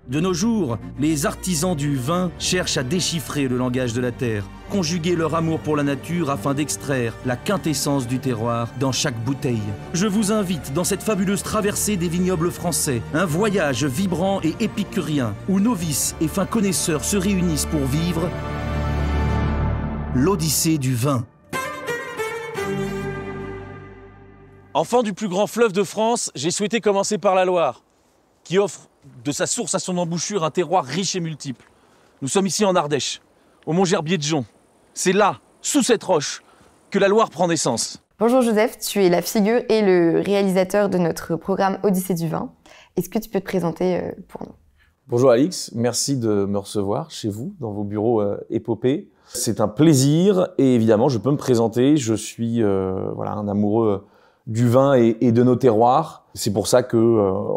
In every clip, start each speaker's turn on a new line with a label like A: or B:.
A: De nos jours, les artisans du vin cherchent à déchiffrer le langage de la terre, conjuguer leur amour pour la nature afin d'extraire la quintessence du terroir dans chaque bouteille. Je vous invite dans cette fabuleuse traversée des vignobles français, un voyage vibrant et épicurien où novices et fins connaisseurs se réunissent pour vivre l'Odyssée du vin.
B: Enfant du plus grand fleuve de France, j'ai souhaité commencer par la Loire, qui offre de sa source à son embouchure un terroir riche et multiple. Nous sommes ici en Ardèche, au Mont-Gerbier-de-Jon. C'est là, sous cette roche, que la Loire prend naissance.
C: Bonjour Joseph, tu es la figure et le réalisateur de notre programme Odyssée du vin. Est-ce que tu peux te présenter pour nous?
D: Bonjour Alix, merci de me recevoir chez vous, dans vos bureaux Épopée. C'est un plaisir et évidemment je peux me présenter. Je suis un amoureux du vin et de nos terroirs. C'est pour ça que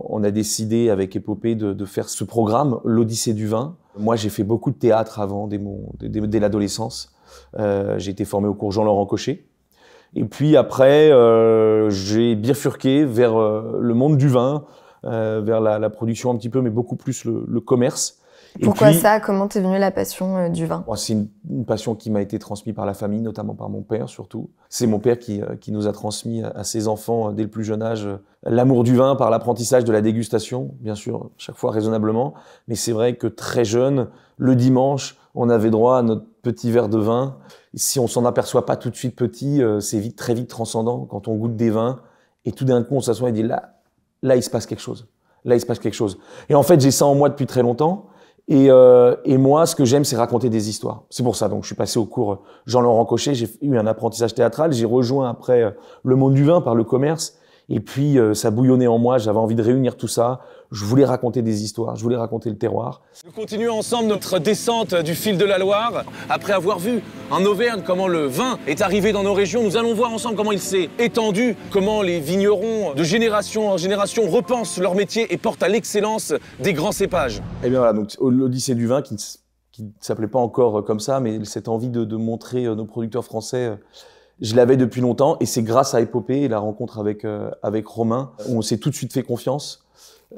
D: on a décidé avec Épopée de faire ce programme, l'Odyssée du vin. Moi, j'ai fait beaucoup de théâtre avant, dès l'adolescence. J'ai été formé au cours Jean-Laurent Cochet. Et puis après, j'ai bifurqué vers le monde du vin, vers la production un petit peu, mais beaucoup plus le commerce.
C: Pourquoi ça? Comment t'es venue la passion du vin?
D: C'est une passion qui m'a été transmise par la famille, notamment par mon père surtout. C'est mon père qui nous a transmis à ses enfants dès le plus jeune âge l'amour du vin par l'apprentissage de la dégustation, bien sûr, chaque fois raisonnablement. Mais c'est vrai que très jeune, le dimanche, on avait droit à notre petit verre de vin. Si on s'en aperçoit pas tout de suite petit, c'est très vite transcendant quand on goûte des vins. Et tout d'un coup, on s'assoit et dit là, il se passe quelque chose. Là, il se passe quelque chose. Et en fait, j'ai ça en moi depuis très longtemps. Et moi, ce que j'aime, c'est raconter des histoires. C'est pour ça, donc, je suis passé au cours Jean-Laurent Cochet, j'ai eu un apprentissage théâtral, j'ai rejoint après le monde du vin par le commerce, et puis ça bouillonnait en moi, j'avais envie de réunir tout ça, je voulais raconter des histoires, je voulais raconter le terroir.
B: Nous continuons ensemble notre descente du fil de la Loire. Après avoir vu en Auvergne comment le vin est arrivé dans nos régions, nous allons voir ensemble comment il s'est étendu, comment les vignerons de génération en génération repensent leur métier et portent à l'excellence des grands cépages.
D: Et bien voilà, donc l'Odyssée du vin qui ne s'appelait pas encore comme ça, mais cette envie de montrer nos producteurs français, je l'avais depuis longtemps et c'est grâce à Épopée et la rencontre avec Romain où on s'est tout de suite fait confiance.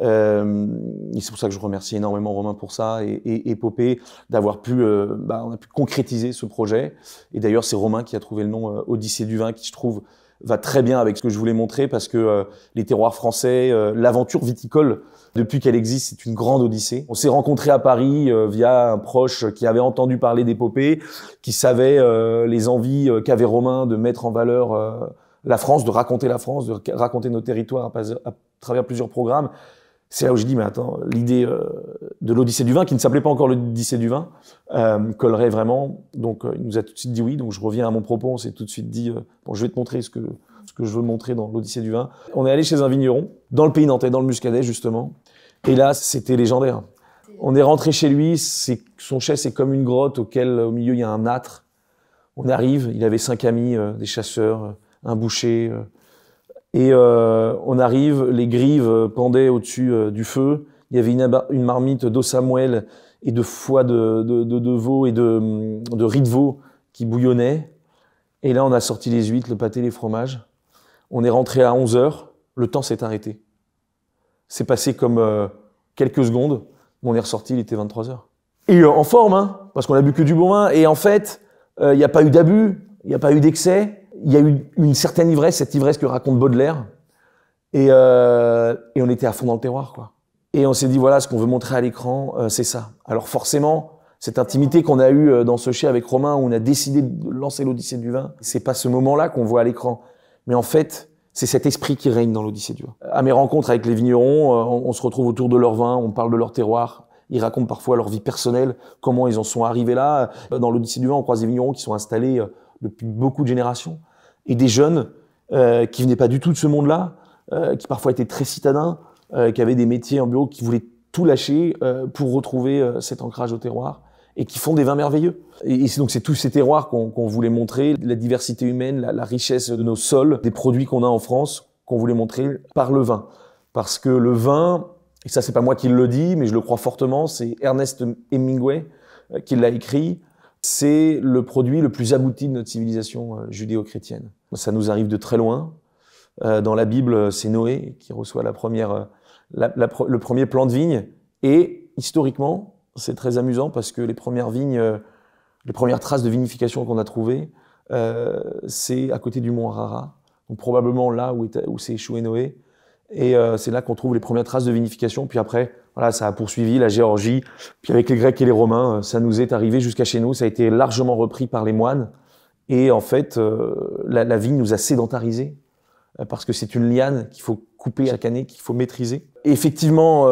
D: Et c'est pour ça que je remercie énormément Romain pour ça et Épopée d'avoir pu, on a pu concrétiser ce projet. Et d'ailleurs, c'est Romain qui a trouvé le nom Odyssée du vin qui, je trouve, va très bien avec ce que je voulais montrer parce que les terroirs français, l'aventure viticole, depuis qu'elle existe, c'est une grande odyssée. On s'est rencontrés à Paris via un proche qui avait entendu parler d'Épopée, qui savait les envies qu'avait Romain de mettre en valeur la France, de raconter la France, de raconter nos territoires à travers plusieurs programmes. C'est là où je dis, mais attends, l'idée de l'Odyssée du vin, qui ne s'appelait pas encore l'Odyssée du vin, collerait vraiment. Donc, il nous a tout de suite dit oui. Donc, je reviens à mon propos. On s'est tout de suite dit, bon, je vais te montrer ce que je veux montrer dans l'Odyssée du vin. On est allé chez un vigneron, dans le pays nantais, dans le Muscadet, justement. Et là, c'était légendaire. On est rentré chez lui. Son chai, c'est comme une grotte au milieu, il y a un âtre. On arrive. Il avait 5 amis, des chasseurs, un boucher. Et on arrive, les grives pendaient au-dessus du feu. Il y avait une marmite d'eau Samuel et de foie de veau et de riz de veau qui bouillonnaient. Et là, on a sorti les huîtres, le pâté, les fromages. On est rentré à 11h. Le temps s'est arrêté. C'est passé comme quelques secondes. On est ressorti, il était 23h. Et en forme, hein, parce qu'on a bu que du bon vin. Et en fait, il n'y a pas eu d'abus, il n'y a pas eu d'excès. Il y a eu une certaine ivresse, cette ivresse que raconte Baudelaire. Et on était à fond dans le terroir, quoi. Et on s'est dit, voilà, ce qu'on veut montrer à l'écran, c'est ça. Alors forcément, cette intimité qu'on a eue dans ce chai avec Romain, où on a décidé de lancer l'Odyssée du vin, c'est pas ce moment-là qu'on voit à l'écran. Mais en fait, c'est cet esprit qui règne dans l'Odyssée du vin. À mes rencontres avec les vignerons, on se retrouve autour de leur vin, on parle de leur terroir. Ils racontent parfois leur vie personnelle, comment ils en sont arrivés là. Dans l'Odyssée du vin, on croise des vignerons qui sont installés depuis beaucoup de générations. Et des jeunes qui venaient pas du tout de ce monde-là, qui parfois étaient très citadins, qui avaient des métiers en bureau, qui voulaient tout lâcher pour retrouver cet ancrage au terroir et qui font des vins merveilleux. Et donc c'est tous ces terroirs qu'on voulait montrer, la diversité humaine, la richesse de nos sols, des produits qu'on a en France, qu'on voulait montrer par le vin. Parce que le vin, et ça c'est pas moi qui le dis, mais je le crois fortement, c'est Ernest Hemingway qui l'a écrit, c'est le produit le plus abouti de notre civilisation judéo-chrétienne. Ça nous arrive de très loin. Dans la Bible, c'est Noé qui reçoit le premier plant de vigne et historiquement, c'est très amusant parce que les premières vignes, les premières traces de vinification qu'on a trouvées, c'est à côté du mont Arara, donc probablement là où s'est échoué Noé. Et c'est là qu'on trouve les premières traces de vinification. Puis après, voilà, ça a poursuivi la Géorgie. Puis avec les Grecs et les Romains, ça nous est arrivé jusqu'à chez nous. Ça a été largement repris par les moines. Et en fait, la vigne nous a sédentarisés parce que c'est une liane qu'il faut couper chaque année, qu'il faut maîtriser. Et effectivement,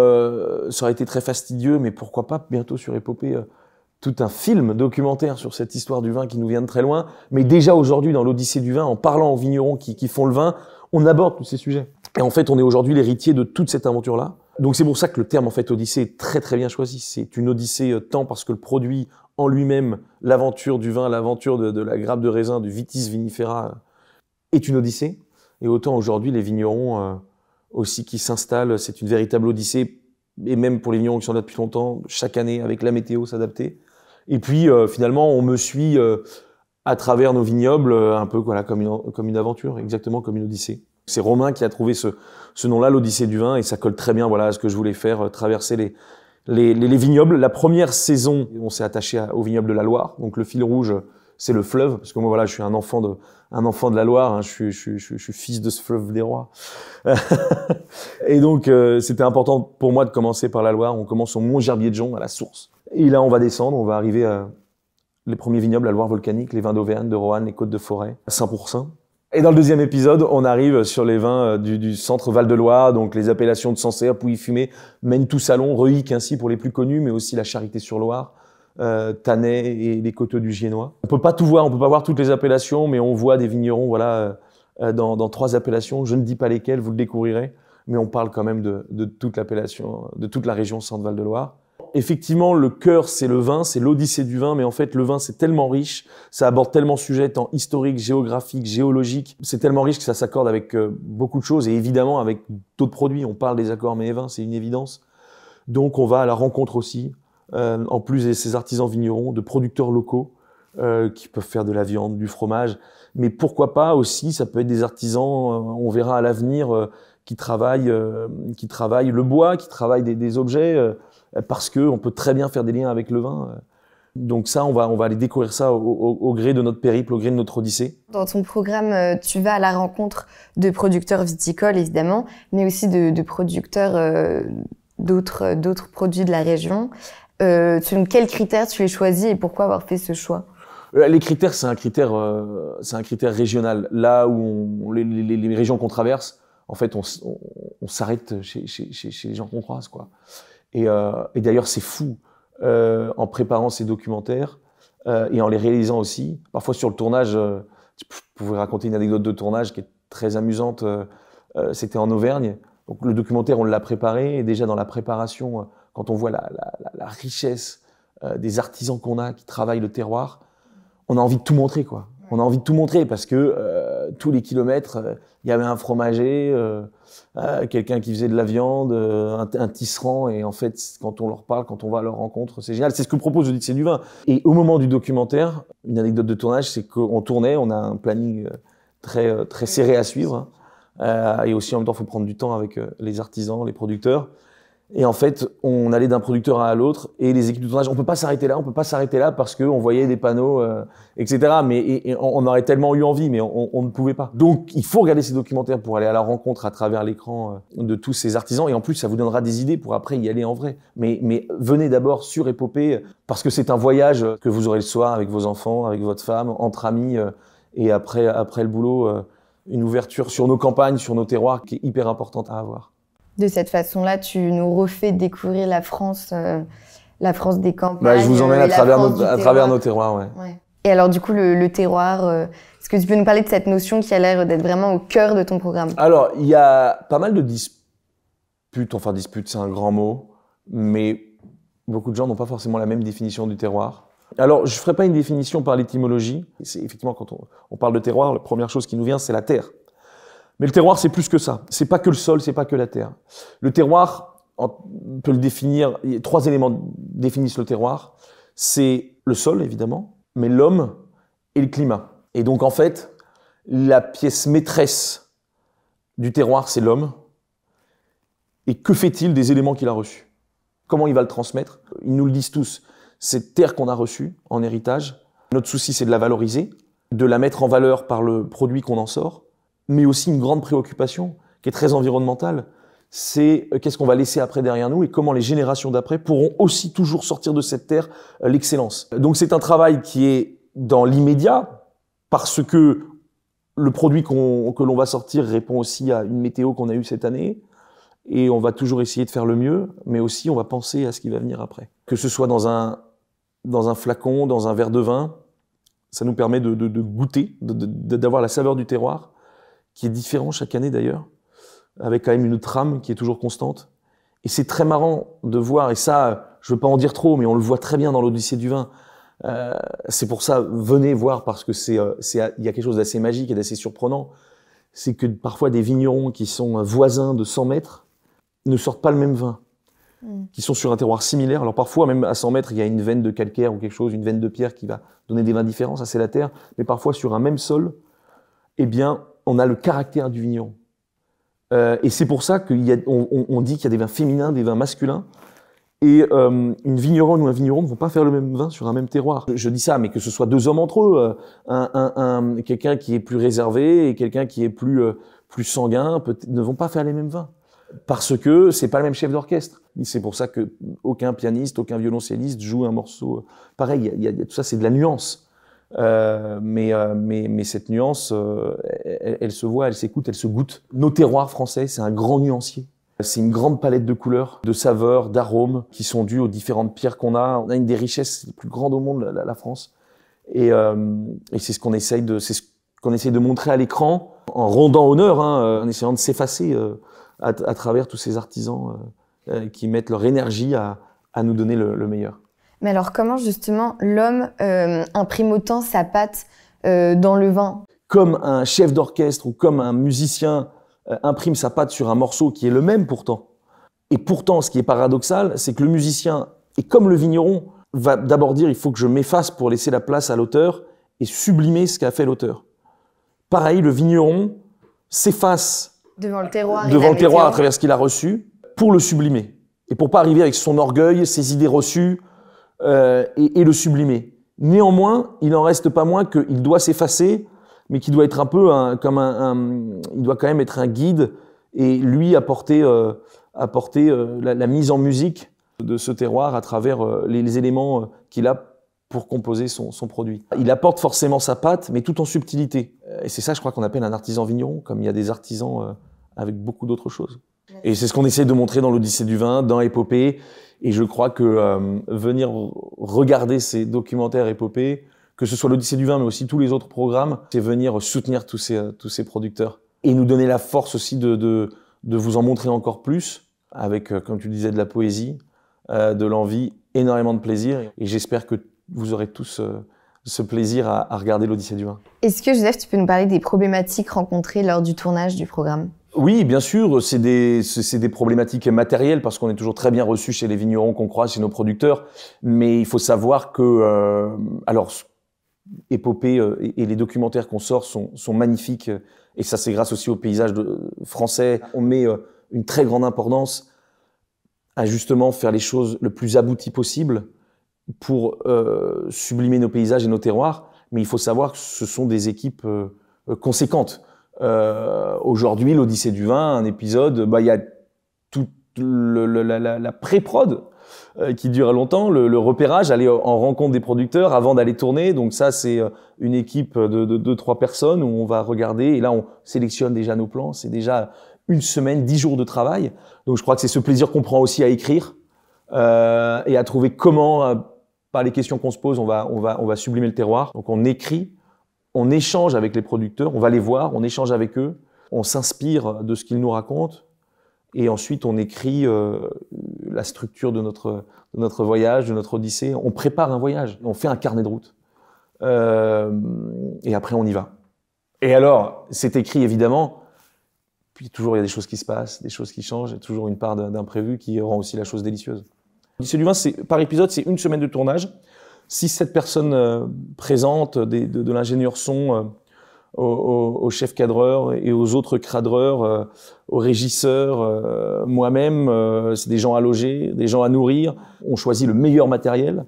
D: ça aurait été très fastidieux, mais pourquoi pas bientôt sur Épopée tout un film documentaire sur cette histoire du vin qui nous vient de très loin. Mais déjà aujourd'hui, dans l'Odyssée du vin, en parlant aux vignerons qui font le vin, on aborde tous ces sujets. Et en fait, on est aujourd'hui l'héritier de toute cette aventure-là. Donc c'est pour ça que le terme en fait Odyssée est très très bien choisi. C'est une Odyssée tant parce que le produit en lui-même, l'aventure du vin, l'aventure de la grappe de raisin, du vitis vinifera, est une Odyssée. Et autant aujourd'hui, les vignerons aussi qui s'installent, c'est une véritable Odyssée. Et même pour les vignerons qui sont là depuis longtemps, chaque année avec la météo s'adapter. Et puis finalement, on me suit à travers nos vignobles, un peu voilà, comme une aventure, exactement comme une Odyssée. C'est Romain qui a trouvé ce nom-là, l'Odyssée du vin, et ça colle très bien voilà, à ce que je voulais faire, traverser les vignobles. La première saison, on s'est attaché au vignoble de la Loire, donc le fil rouge, c'est le fleuve, parce que moi voilà, je suis un enfant de la Loire, hein, je suis fils de ce fleuve des rois. Et donc c'était important pour moi de commencer par la Loire. On commence au Mont Gerbier-de-Jonc, à la source. Et là on va descendre, on va arriver à les premiers vignobles, la Loire volcanique, les vins d'Auvergne, de Roanne, les Côtes de Forêt, à Saint-Pourçain. Et dans le deuxième épisode, on arrive sur les vins du centre Val-de-Loire, donc les appellations de Sancerre, Pouilly-Fumé, Maine-tout-Salon, Reuilly, ainsi pour les plus connus, mais aussi la Charité-sur-Loire, Tannay et les Coteaux du Giennois. On peut pas tout voir, on peut pas voir toutes les appellations, mais on voit des vignerons voilà, dans 3 appellations. Je ne dis pas lesquelles, vous le découvrirez, mais on parle quand même de toute l'appellation, de toute la région Centre-Val-de-Loire. Effectivement, le cœur, c'est le vin, c'est l'Odyssée du vin, mais en fait, le vin, c'est tellement riche, ça aborde tellement de sujets, tant historiques, géographiques, géologiques, c'est tellement riche que ça s'accorde avec beaucoup de choses, et évidemment avec d'autres produits. On parle des accords mets et vins, c'est une évidence. Donc, on va à la rencontre aussi, en plus de ces artisans vignerons, de producteurs locaux, qui peuvent faire de la viande, du fromage, mais pourquoi pas aussi, ça peut être des artisans, on verra à l'avenir, qui travaillent le bois, qui travaillent des objets, parce que on peut très bien faire des liens avec le vin. Donc ça, on va aller découvrir ça au gré de notre périple, au gré de notre odyssée.
C: Dans ton programme, tu vas à la rencontre de producteurs viticoles, évidemment, mais aussi de producteurs d'autres produits de la région. Quels critères tu les choisis et pourquoi avoir fait ce choix?
D: Les critères, c'est un critère régional. Là où les régions qu'on traverse, en fait, on s'arrête chez les gens qu'on croise, quoi. Et d'ailleurs, c'est fou, en préparant ces documentaires et en les réalisant aussi. Parfois, sur le tournage, je pouvais raconter une anecdote de tournage qui est très amusante. C'était en Auvergne. Donc, le documentaire, on l'a préparé. Et déjà, dans la préparation, quand on voit la richesse des artisans qu'on a qui travaillent le terroir, on a envie de tout montrer, quoi. On a envie de tout montrer parce que tous les kilomètres, il y avait un fromager, quelqu'un qui faisait de la viande, un tisserand. Et en fait, quand on leur parle, quand on va à leur rencontre, c'est génial. C'est ce que propose l'Odyssée du vin. Et au moment du documentaire, une anecdote de tournage, c'est qu'on tournait, on a un planning très serré à suivre. Et aussi, en même temps, il faut prendre du temps avec les artisans, les producteurs. Et en fait, on allait d'un producteur à l'autre et les équipes de tournage, on peut pas s'arrêter là parce que on voyait des panneaux, etc. Mais on aurait tellement eu envie, mais on ne pouvait pas. Donc, il faut regarder ces documentaires pour aller à la rencontre à travers l'écran de tous ces artisans. Et en plus, ça vous donnera des idées pour après y aller en vrai. Mais venez d'abord sur Épopée parce que c'est un voyage que vous aurez le soir avec vos enfants, avec votre femme, entre amis. Et après le boulot, une ouverture sur nos campagnes, sur nos terroirs qui est hyper importante à avoir.
C: De cette façon-là, tu nous refais découvrir la France des campagnes.
D: Je vous emmène à travers nos terroirs, ouais.
C: Et alors, du coup, le terroir, est-ce que tu peux nous parler de cette notion qui a l'air d'être vraiment au cœur de ton programme?
D: Alors, il y a pas mal de disputes, enfin disputes, c'est un grand mot, mais beaucoup de gens n'ont pas forcément la même définition du terroir. Alors, je ne ferai pas une définition par l'étymologie. C'est effectivement, quand on parle de terroir, la première chose qui nous vient, c'est la terre. Mais le terroir, c'est plus que ça. C'est pas que le sol, c'est pas que la terre. Le terroir, on peut le définir, 3 éléments définissent le terroir. C'est le sol, évidemment, mais l'homme et le climat. Et donc, en fait, la pièce maîtresse du terroir, c'est l'homme. Et que fait-il des éléments qu'il a reçus? comment il va le transmettre. Ils nous le disent tous, cette terre qu'on a reçue en héritage, notre souci c'est de la valoriser, de la mettre en valeur par le produit qu'on en sort, mais aussi une grande préoccupation qui est très environnementale, c'est qu'est-ce qu'on va laisser après derrière nous et comment les générations d'après pourront aussi toujours sortir de cette terre l'excellence. Donc c'est un travail qui est dans l'immédiat, parce que le produit que l'on va sortir répond aussi à une météo qu'on a eue cette année, et on va toujours essayer de faire le mieux, mais aussi on va penser à ce qui va venir après. Que ce soit dans un flacon, dans un verre de vin, ça nous permet de goûter, d'avoir la saveur du terroir, qui est différent chaque année d'ailleurs, avec quand même une trame qui est toujours constante. Et c'est très marrant de voir, et ça, je veux pas en dire trop, mais on le voit très bien dans l'Odyssée du vin. C'est pour ça, venez voir, parce que il y a quelque chose d'assez magique et d'assez surprenant. C'est que parfois des vignerons qui sont voisins de 100 mètres ne sortent pas le même vin, qui sont sur un terroir similaire. Alors parfois, même à 100 mètres, il y a une veine de calcaire ou quelque chose, une veine de pierre qui va donner des vins différents, ça c'est la terre. Mais parfois, sur un même sol, eh bien, on a le caractère du vigneron. Et c'est pour ça qu'on dit qu'il y a des vins féminins, des vins masculins. Et une vigneronne ou un vigneron ne vont pas faire le même vin sur un même terroir. Je dis ça, mais que ce soit deux hommes entre eux, quelqu'un qui est plus réservé et quelqu'un qui est plus sanguin, ne vont pas faire les mêmes vins. Parce que c'est pas le même chef d'orchestre. C'est pour ça que aucun pianiste, aucun violoncelliste joue un morceau pareil. Tout ça, c'est de la nuance. Mais cette nuance, elle se voit, elle s'écoute, elle se goûte. Nos terroirs français, c'est un grand nuancier. C'est une grande palette de couleurs, de saveurs, d'arômes qui sont dus aux différentes pierres qu'on a. On a une des richesses les plus grandes au monde, la France. Et c'est ce qu'on essaye de montrer à l'écran, en rendant honneur, en essayant de s'effacer à travers tous ces artisans qui mettent leur énergie à nous donner le meilleur.
C: Mais alors, comment justement l'homme imprime autant sa patte dans le vin?
D: Comme un chef d'orchestre ou comme un musicien imprime sa patte sur un morceau qui est le même pourtant. Et pourtant, ce qui est paradoxal, c'est que le musicien, et comme le vigneron, va d'abord dire il faut que je m'efface pour laisser la place à l'auteur et sublimer ce qu'a fait l'auteur. Pareil, le vigneron s'efface
C: devant le terroir,
D: à travers ce qu'il a reçu pour le sublimer. Et pour pas arriver avec son orgueil, ses idées reçues, et le sublimer. Néanmoins, il n'en reste pas moins qu'il doit s'effacer, mais qu'il doit être un peu il doit quand même être un guide et lui apporter la mise en musique de ce terroir à travers les éléments qu'il a pour composer son produit. Il apporte forcément sa patte, mais tout en subtilité. Et c'est ça, je crois, qu'on appelle un artisan vigneron, comme il y a des artisans avec beaucoup d'autres choses. Et c'est ce qu'on essaie de montrer dans l'Odyssée du vin, dans Épopée. Et je crois que venir regarder ces documentaires épopées, que ce soit l'Odyssée du vin, mais aussi tous les autres programmes, c'est venir soutenir tous ces producteurs. Et nous donner la force aussi de vous en montrer encore plus, avec, comme tu disais, de la poésie, de l'envie, énormément de plaisir. Et j'espère que vous aurez tous ce plaisir à regarder l'Odyssée du vin.
C: Est-ce que, Joseph, tu peux nous parler des problématiques rencontrées lors du tournage du programme ?
D: Oui, bien sûr, c'est des problématiques matérielles parce qu'on est toujours très bien reçu chez les vignerons qu'on croise, chez nos producteurs. Mais il faut savoir que, alors, Épopée et les documentaires qu'on sort sont magnifiques. Et ça, c'est grâce aussi au paysage français. On met une très grande importance à justement faire les choses le plus abouties possible pour sublimer nos paysages et nos terroirs. Mais il faut savoir que ce sont des équipes conséquentes. Aujourd'hui, l'Odyssée du vin, un épisode, il y a toute la pré-prod qui dure longtemps, le repérage, aller en rencontre des producteurs avant d'aller tourner. Donc ça, c'est une équipe de 3 personnes où on va regarder et là, on sélectionne déjà nos plans. C'est déjà une semaine, 10 jours de travail. Donc je crois que c'est ce plaisir qu'on prend aussi à écrire et à trouver comment, par les questions qu'on se pose, on va sublimer le terroir. Donc on écrit. On échange avec les producteurs, on va les voir, on échange avec eux, on s'inspire de ce qu'ils nous racontent et ensuite on écrit la structure de notre voyage, de notre odyssée. On prépare un voyage, on fait un carnet de route et après on y va. Et alors, c'est écrit évidemment, puis toujours il y a des choses qui se passent, des choses qui changent, il y a toujours une part d'imprévu qui rend aussi la chose délicieuse. L'Odyssée du vin, par épisode, c'est 1 semaine de tournage. 6-7 personnes présentes, de l'ingénieur son, aux chefs cadreurs et aux autres cadreurs, aux régisseurs, moi-même, c'est des gens à loger, des gens à nourrir. On choisit le meilleur matériel.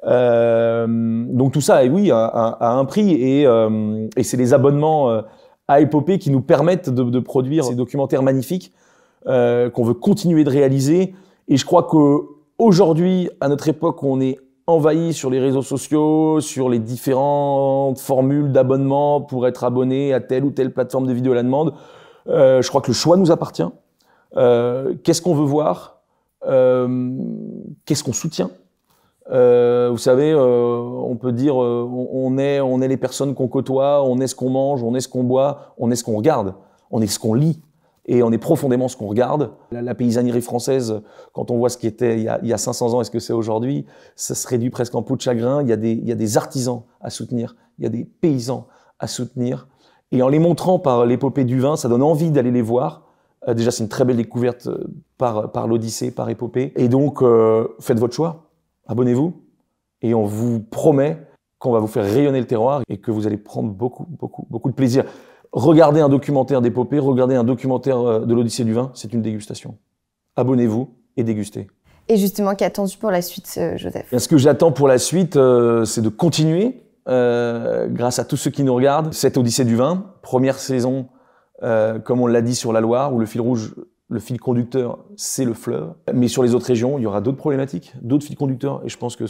D: Donc tout ça, oui, a un prix et c'est les abonnements à Épopée qui nous permettent de produire ces documentaires magnifiques qu'on veut continuer de réaliser. Et je crois qu'aujourd'hui, à notre époque, où on est envahi sur les réseaux sociaux, sur les différentes formules d'abonnement pour être abonné à telle ou telle plateforme de vidéo à la demande, je crois que le choix nous appartient. Qu'est-ce qu'on veut voir? Qu'est-ce qu'on soutient? Vous savez, on peut dire, on est les personnes qu'on côtoie, on est ce qu'on mange, on est ce qu'on boit, on est ce qu'on regarde, on est ce qu'on lit. Et on est profondément ce qu'on regarde. La paysannerie française, quand on voit ce qui était il y a 500 ans et ce que c'est aujourd'hui, ça se réduit presque en peau de chagrin. Il y a des artisans à soutenir, il y a des paysans à soutenir. Et en les montrant par l'épopée du vin, ça donne envie d'aller les voir. Déjà, c'est une très belle découverte par l'Odyssée, par Épopée. Et donc, faites votre choix, abonnez-vous. Et on vous promet qu'on va vous faire rayonner le terroir et que vous allez prendre beaucoup de plaisir. Regardez un documentaire d'Épopée, regardez un documentaire de l'Odyssée du vin, c'est une dégustation. Abonnez-vous et dégustez.
C: Et justement, qu'attends-tu pour la suite, Joseph?
D: Ce que j'attends pour la suite, c'est de continuer, grâce à tous ceux qui nous regardent, cette Odyssée du vin, première saison, comme on l'a dit sur la Loire, où le fil rouge, le fil conducteur, c'est le fleuve. Mais sur les autres régions, il y aura d'autres problématiques, d'autres fils conducteurs, et je pense que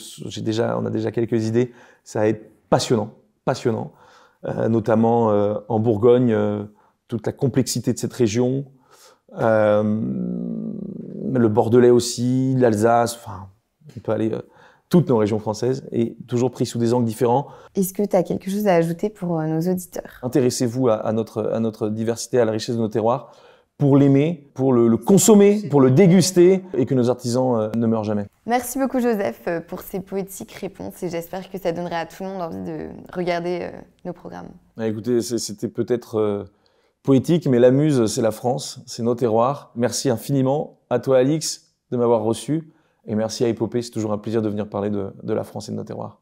D: on a déjà quelques idées. Ça va être passionnant. Notamment en Bourgogne, toute la complexité de cette région, le Bordelais aussi, l'Alsace, enfin, on peut aller toutes nos régions françaises et toujours pris sous des angles différents.
C: Est-ce que tu as quelque chose à ajouter pour nos auditeurs?
D: Intéressez-vous à notre diversité, à la richesse de nos terroirs, pour l'aimer, pour le consommer, pour le déguster et que nos artisans ne meurent jamais.
C: Merci beaucoup Joseph pour ces poétiques réponses et j'espère que ça donnera à tout le monde envie de regarder nos programmes.
D: Écoutez, c'était peut-être poétique, mais la muse, c'est la France, c'est nos terroirs. Merci infiniment à toi Alix de m'avoir reçu et merci à Épopée, c'est toujours un plaisir de venir parler de la France et de nos terroirs.